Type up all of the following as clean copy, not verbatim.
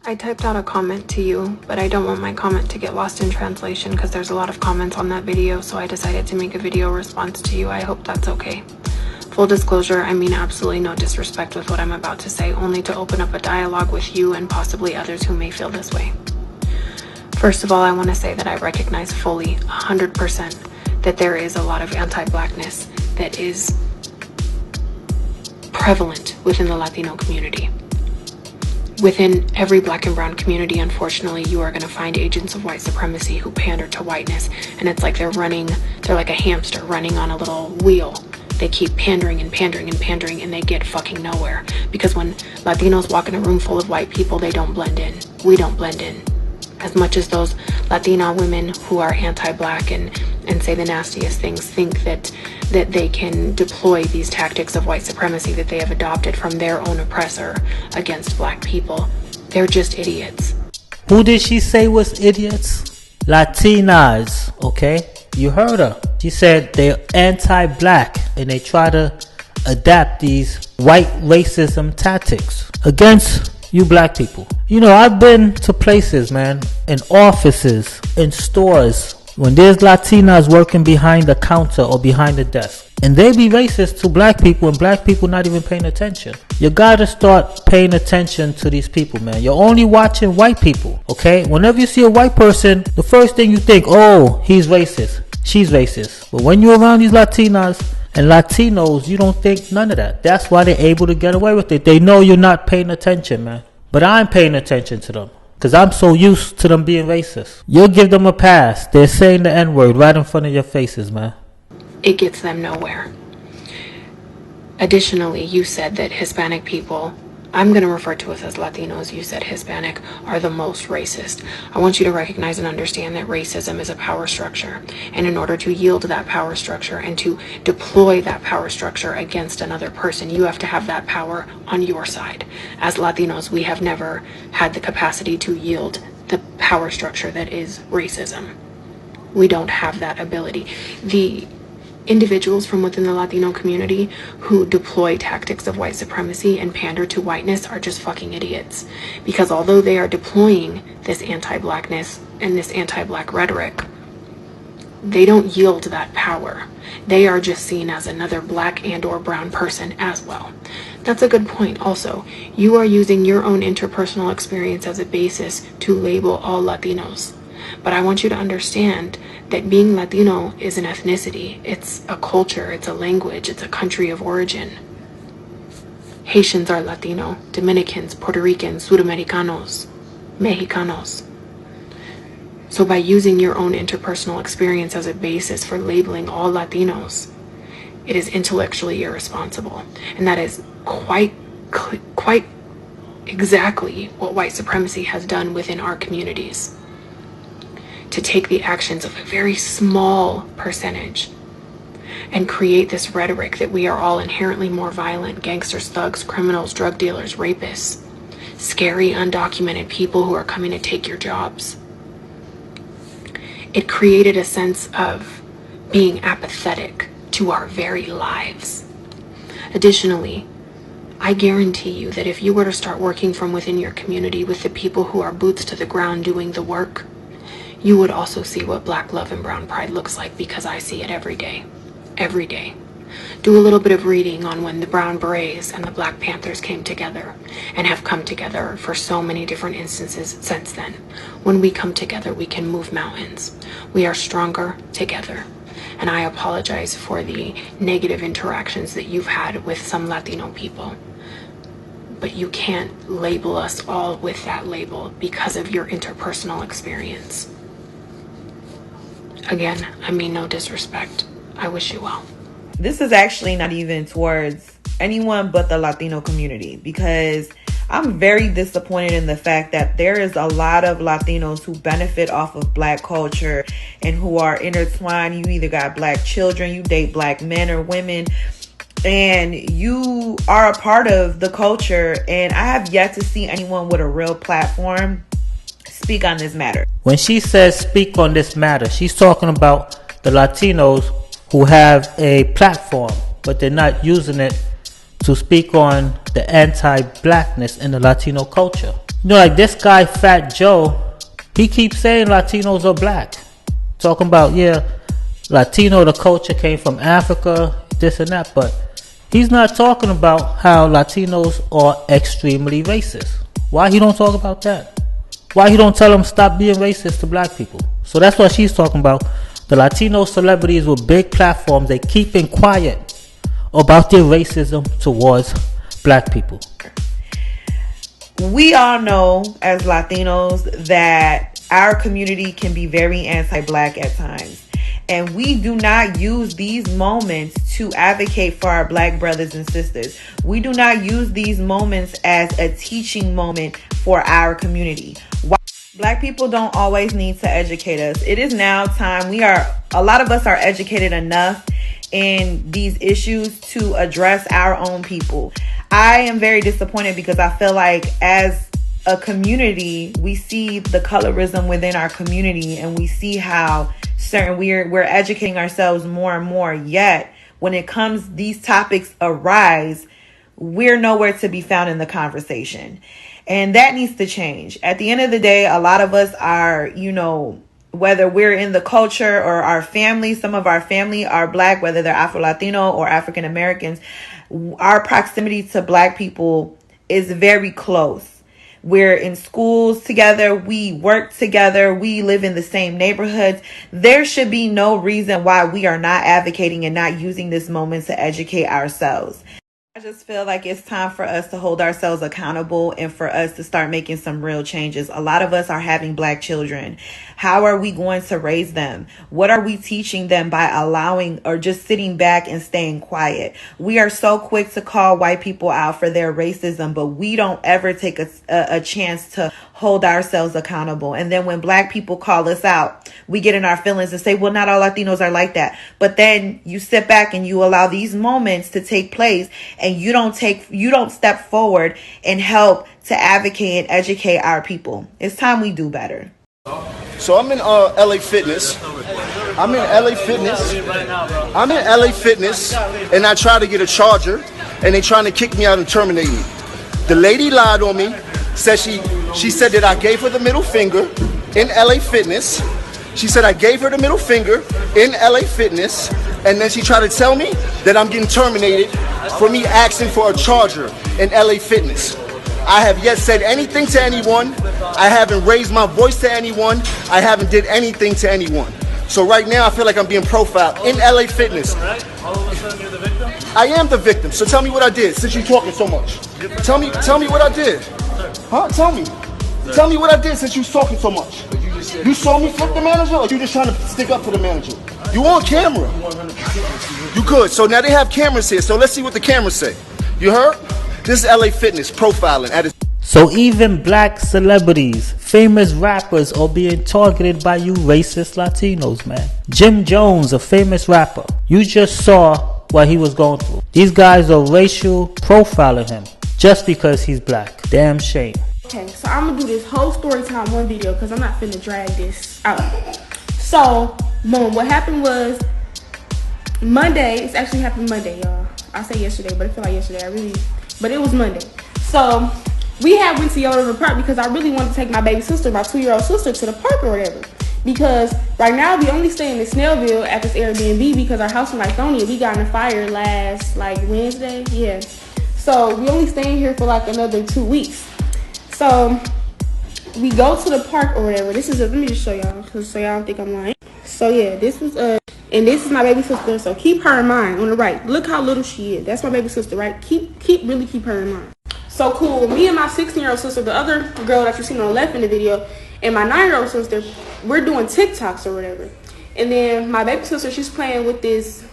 I typed out a comment to you, but I don't want my comment to get lost in translation because there's a lot of comments on that video, so I decided to make a video response to you. I hope that's okay. Full disclosure, I mean absolutely no disrespect with what I'm about to say, only to open up a dialogue with you and possibly others who may feel this way. First of all, I want to say that I recognize fully, 100%, that there is a lot of anti-Blackness that is prevalent within the Latino community. Within every Black and brown community, unfortunately, you are going to find agents of white supremacy who pander to whiteness, and it's like they're like a hamster running on a little wheel. They keep pandering and pandering and pandering, and they get fucking nowhere. Because when Latinos walk in a room full of white people, they don't blend in. We don't blend in. As much as those Latina women who are anti-Black and say the nastiest things think that they can deploy these tactics of white supremacy that they have adopted from their own oppressor against Black people, they're just idiots. Who did she say was idiots? Latinas, okay? You heard her. She said they're anti-Black and they try to adapt these white racism tactics against you Black people. You know, I've been to places, man, in offices, in stores, when there's Latinas working behind the counter or behind the desk, and they be racist to Black people and Black people not even paying attention. You gotta start paying attention to these people, man. You're only watching white people, okay? Whenever you see a white person, the first thing you think, oh, he's racist, she's racist. But when you're around these Latinas and Latinos, you don't think none of that. That's why they're able to get away with it. They know you're not paying attention, man. But I'm paying attention to them because I'm so used to them being racist. You'll give them a pass. They're saying the N-word right in front of your faces, man. It gets them nowhere. Additionally, you said that Hispanic people, I'm going to refer to us as Latinos, you said Hispanic, are the most racist. I want you to recognize and understand that racism is a power structure. And in order to yield that power structure and to deploy that power structure against another person, you have to have that power on your side. As Latinos, we have never had the capacity to yield the power structure that is racism. We don't have that ability. The individuals from within the Latino community who deploy tactics of white supremacy and pander to whiteness are just fucking idiots. Because although they are deploying this anti-Blackness and this anti-Black rhetoric, they don't yield that power. They are just seen as another Black and or brown person as well. That's a good point also. You are using your own interpersonal experience as a basis to label all Latinos. But I want you to understand that being Latino is an ethnicity. It's a culture, it's a language, it's a country of origin. Haitians are Latino, Dominicans, Puerto Ricans, Sudamericanos, Mexicanos. So by using your own interpersonal experience as a basis for labeling all Latinos, it is intellectually irresponsible. And that is quite exactly what white supremacy has done within our communities. To take the actions of a very small percentage and create this rhetoric that we are all inherently more violent, gangsters, thugs, criminals, drug dealers, rapists, scary, undocumented people who are coming to take your jobs. It created a sense of being apathetic to our very lives. Additionally, I guarantee you that if you were to start working from within your community with the people who are boots to the ground doing the work, you would also see what Black love and brown pride looks like, because I see it every day. Every day. Do a little bit of reading on when the Brown Berets and the Black Panthers came together and have come together for so many different instances since then. When we come together, we can move mountains. We are stronger together. And I apologize for the negative interactions that you've had with some Latino people. But you can't label us all with that label because of your interpersonal experience. Again, I mean no disrespect. I wish you well. This is actually not even towards anyone but the Latino community, because I'm very disappointed in the fact that there is a lot of Latinos who benefit off of Black culture and who are intertwined. You either got Black children, you date Black men or women, and you are a part of the culture. And I have yet to see anyone with a real platform speak on this matter. When she says speak on this matter, she's talking about the Latinos who have a platform, but they're not using it to speak on the anti-Blackness in the Latino culture. You know, like this guy, Fat Joe, he keeps saying Latinos are black. Talking about, yeah, Latino, the culture came from Africa, this and that. But he's not talking about how Latinos are extremely racist. Why he don't talk about that? Why he don't tell them stop being racist to black people? So that's what she's talking about. The Latino celebrities with big platforms, they keeping quiet about their racism towards black people. We all know as Latinos that our community can be very anti-black at times. And we do not use these moments to advocate for our black brothers and sisters. We do not use these moments as a teaching moment for our community. Black people don't always need to educate us. It is now time. A lot of us are educated enough in these issues to address our own people. I am very disappointed because I feel like as a community, we see the colorism within our community and we see how we're educating ourselves more and more. Yet when it comes, these topics arise, we're nowhere to be found in the conversation. And that needs to change. At the end of the day, a lot of us are, whether we're in the culture or our family, some of our family are black, whether they're Afro-Latino or African Americans, our proximity to black people is very close. We're in schools together. We work together. We live in the same neighborhoods. There should be no reason why we are not advocating and not using this moment to educate ourselves. I just feel like it's time for us to hold ourselves accountable and for us to start making some real changes. A lot of us are having black children. How are we going to raise them? What are we teaching them by allowing or just sitting back and staying quiet? We are so quick to call white people out for their racism, but we don't ever take a chance to hold ourselves accountable. And then when black people call us out, we get in our feelings and say, well, not all Latinos are like that. But then you sit back and you allow these moments to take place and you don't step forward and help to advocate and educate our people. It's time we do better. So I'm in LA Fitness. I'm in LA Fitness and I try to get a charger and they trying to kick me out and terminate me. The lady lied on me. She said that I gave her the middle finger in LA Fitness. She said I gave her the middle finger in LA Fitness, and then she tried to tell me that I'm getting terminated for me asking for a charger in LA Fitness. I have yet said anything to anyone. I haven't raised my voice to anyone. I haven't did anything to anyone. So right now I feel like I'm being profiled in LA Fitness. All of a sudden you're the victim? I am the victim. So tell me what I did since you're talking so much. Tell me what I did. Huh? Tell me. Tell me what I did since you talking so much. You saw me flip the manager, or you just trying to stick up for the manager? You on camera. You could. So now they have cameras here. So let's see what the cameras say. You heard? This is LA Fitness profiling at its. So even black celebrities, famous rappers are being targeted by you racist Latinos, man. Jim Jones, a famous rapper. You just saw what he was going through. These guys are racial profiling him just because he's black. Damn shame. Okay, so I'm gonna do this whole story time one video because I'm not finna drag this out. So, boom, what happened was Monday. It's actually happened Monday, y'all. I say yesterday, but it felt like yesterday. But it was Monday. So we had went to Yellow River Park because I really wanted to take my baby sister, my 2-year-old sister, to the park or whatever. Because right now we only stay in Snellville at this Airbnb because our house in Lithonia, we got in a fire last Wednesday. Yeah. So we only staying here for another 2 weeks. So we go to the park or whatever. Let me just show y'all so y'all don't think I'm lying. So yeah, this was and this is my baby sister. So keep her in mind on the right. Look how little she is. That's my baby sister, right? Keep her in mind. So cool. Me and my 16-year-old sister, the other girl that you seen on the left in the video, and my 9-year-old sister, we're doing TikToks or whatever. And then my baby sister, she's playing with this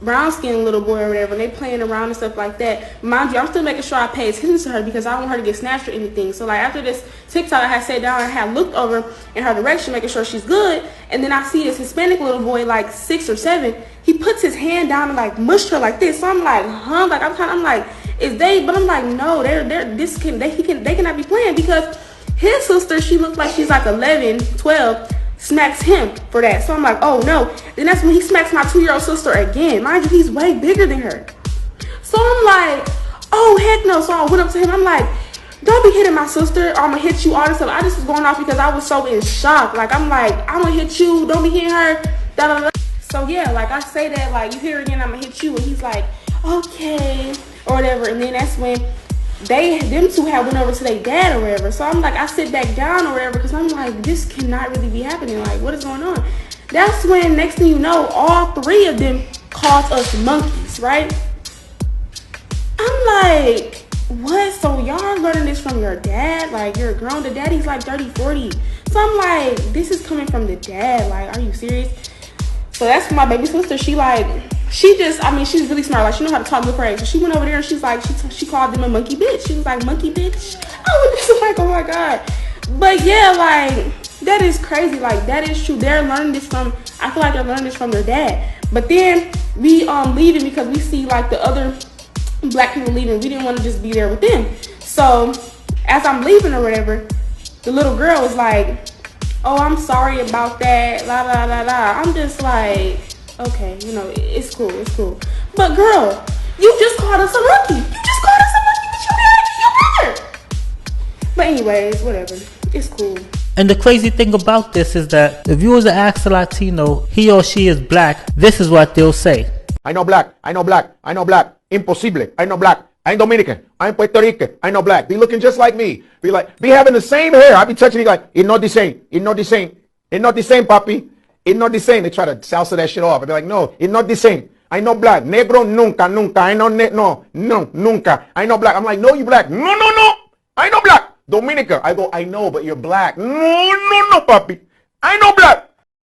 brown-skinned little boy or whatever, and they playing around and stuff like that. Mind you, I'm still making sure I pay attention to her because I don't want her to get snatched or anything. So after this TikTok, I had sat down and had looked over in her direction, making sure she's good. And then I see this Hispanic little boy, 6 or 7. He puts his hand down and mushed her like this. So I'm like, huh? I'm like, is they? But I'm like, no, they cannot be playing because his sister, she looks like she's 11, 12. Smacks him for that. So I'm like, oh no. Then that's when he smacks my 2-year-old sister again. Mind you, he's way bigger than her. So I'm like, oh heck no. So I went up to him. I'm like, don't be hitting my sister, or I'm gonna hit you, all this stuff. I just was going off because I was so in shock. Like, I'm like, I'm gonna hit you, don't be hitting her, da da da. So yeah, like I say that, like, you hear it again, I'm gonna hit you, and he's like, okay, or whatever. And then that's when them two had went over to their dad or whatever. So I'm like, I sit back down or whatever, because I'm like, this cannot really be happening. Like, what is going on? That's when, next thing you know, all three of them called us monkeys, right? I'm like, what? So y'all learning this from your dad? Like, you're grown. The daddy's like 30, 40. So I'm like, this is coming from the dad. Like, are you serious? So that's my baby sister. She's really smart. Like, she know how to talk with her age. So she went over there and she's like, she called them a monkey bitch. She was like, monkey bitch. I was just like, oh my God. But yeah, like, that is crazy. Like, that is true. They're learning this I feel like they're learning this from their dad. But then we leaving because we see like the other black people leaving. We didn't want to just be there with them. So as I'm leaving or whatever, the little girl was like, oh, I'm sorry about that, la la la la. I'm just like, okay, it's cool, it's cool. But girl, you just called us a monkey. You just called us a monkey, but you did it to your brother. But anyways, whatever, it's cool. And the crazy thing about this is that if you was to ask a Latino, he or she is black, this is what they'll say. I know black, I know black, I know black. Imposible, I know black. I'm Dominican, I'm Puerto Rican, I know black. Be looking just like me. Be having the same hair. I be touching it like, it's not the same. It's not the same. It's not the same, papi. It's not the same. They try to salsa that shit off. I be like, no, it's not the same. I know black. Negro, nunca, nunca. I know, no, nunca. I know black. I'm like, no, you black. No, no, no. I know black. Dominica. I go, I know, but you're black. No, no, no, papi. I know black.